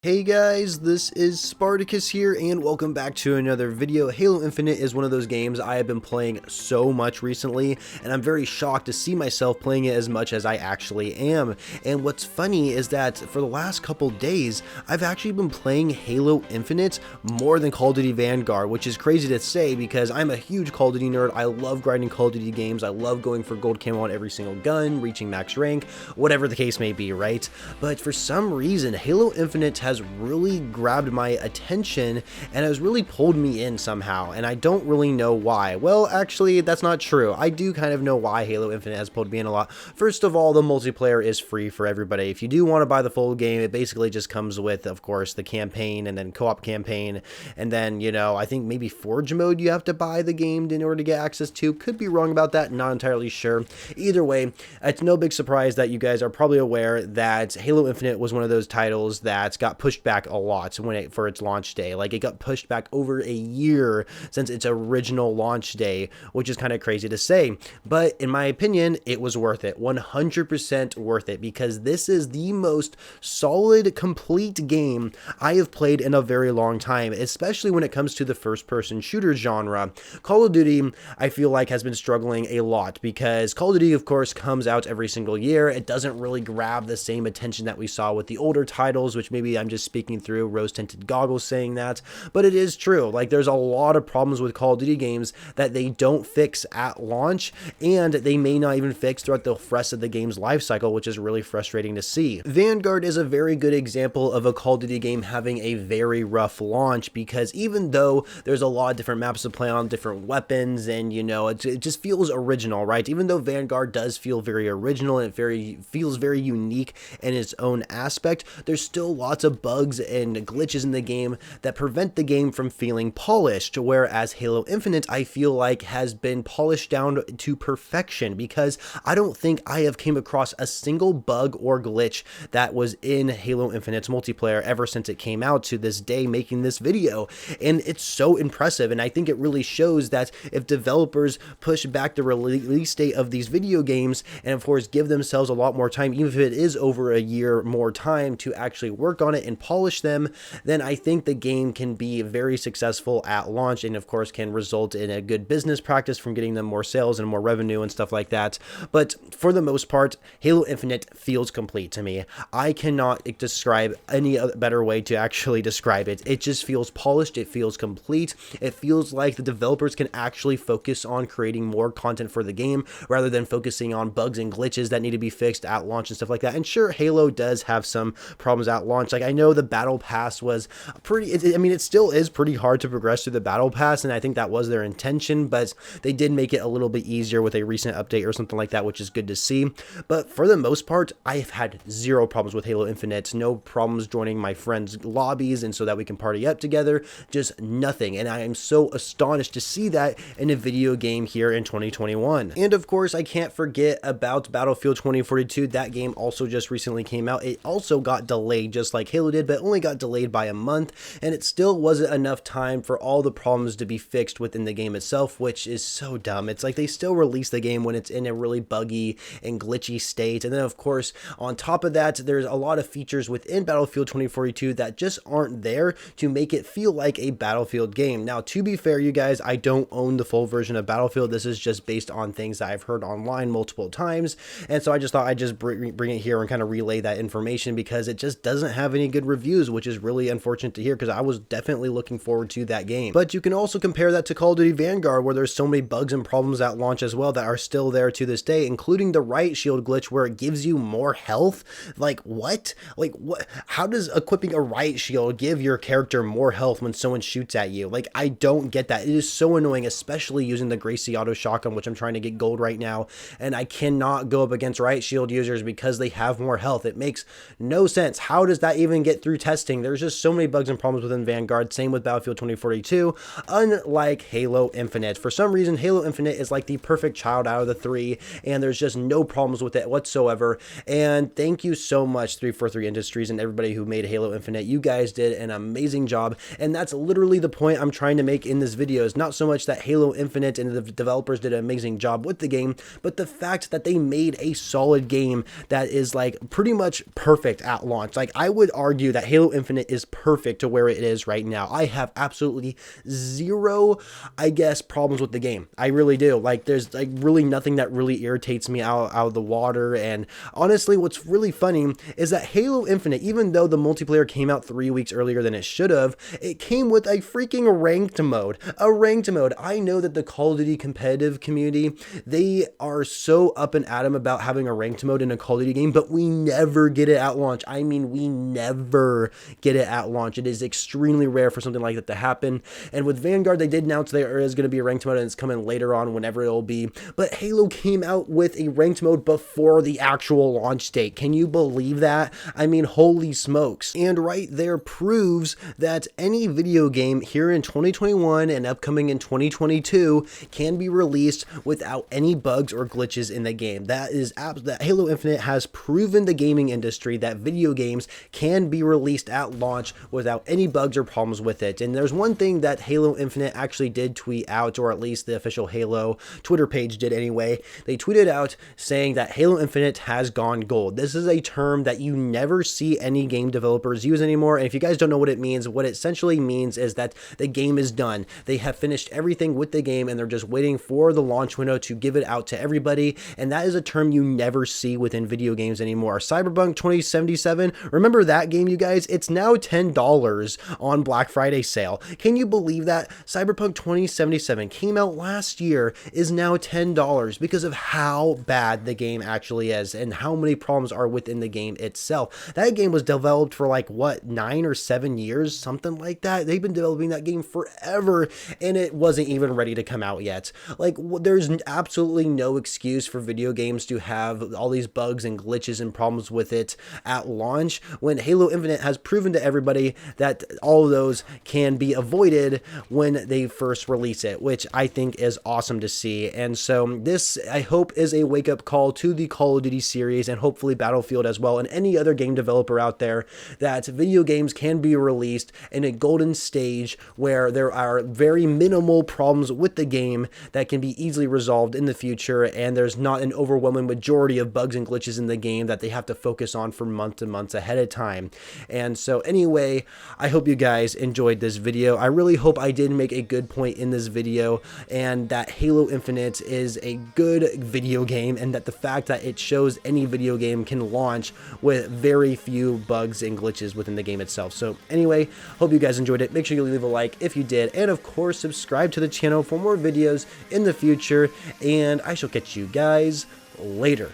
Hey guys, this is Spartacus here and welcome back to another video. Halo Infinite is one of those games I have been playing so much recently, and I'm very shocked to see myself playing it as much as I actually am. And what's funny is that for the last couple days, I've actually been playing Halo Infinite more than Call of Duty Vanguard, which is crazy to say because I'm a huge Call of Duty nerd. I love grinding Call of Duty games. I love going for gold camo on every single gun, reaching max rank, whatever the case may be, right? But for some reason, Halo Infinite has really grabbed my attention and has really pulled me in somehow, and I don't really know why. Well, actually, that's not true. I do kind of know why Halo Infinite has pulled me in a lot. First of all, the multiplayer is free for everybody. If you do want to buy the full game, it basically just comes with, of course, the campaign and then co-op campaign, and then, you know, I think maybe Forge mode you have to buy the game in order to get access to. Could be wrong about that, not entirely sure. Either way, it's no big surprise that you guys are probably aware that Halo Infinite was one of those titles that got pushed back a lot for its launch day. Like, it got pushed back over a year since its original launch day, which is kind of crazy to say, but in my opinion, it was worth it. 100% worth it, because this is the most solid, complete game I have played in a very long time, especially when it comes to the first-person shooter genre. Call of Duty, I feel like, has been struggling a lot because Call of Duty, of course, comes out every single year. It doesn't really grab the same attention that we saw with the older titles, which maybe I'm just speaking through rose-tinted goggles saying that, but it is true. Like, there's a lot of problems with Call of Duty games that they don't fix at launch, and they may not even fix throughout the rest of the game's life cycle, which is really frustrating to see. Vanguard is a very good example of a Call of Duty game having a very rough launch, because even though there's a lot of different maps to play on, different weapons, and you know, it just feels original, right? Even though Vanguard does feel very original and it feels very unique in its own aspect, there's still lots of bugs and glitches in the game that prevent the game from feeling polished, whereas Halo Infinite, I feel like, has been polished down to perfection, because I don't think I have came across a single bug or glitch that was in Halo Infinite's multiplayer ever since it came out to this day making this video, and it's so impressive. And I think it really shows that if developers push back the release date of these video games and of course give themselves a lot more time, even if it is over a year more time, to actually work on it and polish them, then I think the game can be very successful at launch, and of course can result in a good business practice from getting them more sales and more revenue and stuff like that. But for the most part, Halo Infinite feels complete to me. I cannot describe any better way to actually describe it. It just feels polished, it feels complete, it feels like the developers can actually focus on creating more content for the game rather than focusing on bugs and glitches that need to be fixed at launch and stuff like that. And sure, Halo does have some problems at launch. Like, I know the battle pass was pretty, I mean, it still is pretty hard to progress through the battle pass, and I think that was their intention, but they did make it a little bit easier with a recent update or something like that, which is good to see. But for the most part, I've had zero problems with Halo Infinite, no problems joining my friends' lobbies and so that we can party up together, just nothing. And I am so astonished to see that in a video game here in 2021. And of course, I can't forget about Battlefield 2042. That game also just recently came out. It also got delayed just like Halo did, but only got delayed by a month, and it still wasn't enough time for all the problems to be fixed within the game itself, which is so dumb. It's like they still release the game when it's in a really buggy and glitchy state. And then of course, on top of that, there's a lot of features within Battlefield 2042 that just aren't there to make it feel like a Battlefield game. Now, to be fair, you guys, I don't own the full version of Battlefield. This is just based on things that I've heard online multiple times, and so I just thought I'd just bring it here and kind of relay that information, because it just doesn't have any good reviews, which is really unfortunate to hear, because I was definitely looking forward to that game. But you can also compare that to Call of Duty Vanguard, where there's so many bugs and problems at launch as well that are still there to this day, including the riot shield glitch where it gives you more health. Like, what? Like, what? How does equipping a riot shield give your character more health when someone shoots at you? Like, I don't get that. It is so annoying, especially using the Gracie Auto Shotgun, which I'm trying to get gold right now, and I cannot go up against riot shield users because they have more health. It makes no sense. How does that even get through testing? There's just so many bugs and problems within Vanguard. Same with Battlefield 2042, unlike Halo Infinite. For some reason, Halo Infinite is like the perfect child out of the three, and there's just no problems with it whatsoever. And thank you so much, 343 Industries, and everybody who made Halo Infinite. You guys did an amazing job, and that's literally the point I'm trying to make in this video. Is not so much that Halo Infinite and the developers did an amazing job with the game, but the fact that they made a solid game that is like pretty much perfect at launch. Like, I would argue argue that Halo Infinite is perfect to where it is right now. I have absolutely zero, I guess, problems with the game. I really do. Like, there's like really nothing that really irritates me out of the water. And honestly, what's really funny is that Halo Infinite, even though the multiplayer came out 3 weeks earlier than it should have, it came with a freaking ranked mode. A ranked mode. I know that the Call of Duty competitive community, they are so up and at 'em about having a ranked mode in a Call of Duty game, but we never get it at launch. I mean, we never get it at launch. It is extremely rare for something like that to happen. And with Vanguard, they did announce there is going to be a ranked mode, and it's coming later on, whenever it'll be. But Halo came out with a ranked mode before the actual launch date. Can you believe that? I mean, holy smokes. And right there proves that any video game here in 2021 and upcoming in 2022 can be released without any bugs or glitches in the game. That Halo Infinite has proven the gaming industry that video games can be released at launch without any bugs or problems with it. And there's one thing that Halo Infinite actually did tweet out, or at least the official Halo Twitter page did anyway. They tweeted out saying that Halo Infinite has gone gold. This is a term that you never see any game developers use anymore. And if you guys don't know what it means, what it essentially means is that the game is done. They have finished everything with the game and they're just waiting for the launch window to give it out to everybody. And that is a term you never see within video games anymore. Cyberpunk 2077, remember that game, you guys? It's now $10 on Black Friday sale. Can you believe that? Cyberpunk 2077 came out last year, is now $10 because of how bad the game actually is and how many problems are within the game itself. That game was developed for like, what, 9 or 7 years, something like that. They've been developing that game forever and it wasn't even ready to come out yet. Like, there's absolutely no excuse for video games to have all these bugs and glitches and problems with it at launch when Halo Infinite has proven to everybody that all of those can be avoided when they first release it, which I think is awesome to see. And so this, I hope, is a wake-up call to the Call of Duty series and hopefully Battlefield as well, and any other game developer out there, that video games can be released in a golden stage where there are very minimal problems with the game that can be easily resolved in the future, and there's not an overwhelming majority of bugs and glitches in the game that they have to focus on for months and months ahead of time. And so anyway, I hope you guys enjoyed this video. I really hope I did make a good point in this video, and that Halo Infinite is a good video game, and that the fact that it shows any video game can launch with very few bugs and glitches within the game itself. So anyway, hope you guys enjoyed it. Make sure you leave a like if you did, and of course subscribe to the channel for more videos in the future, and I shall catch you guys later.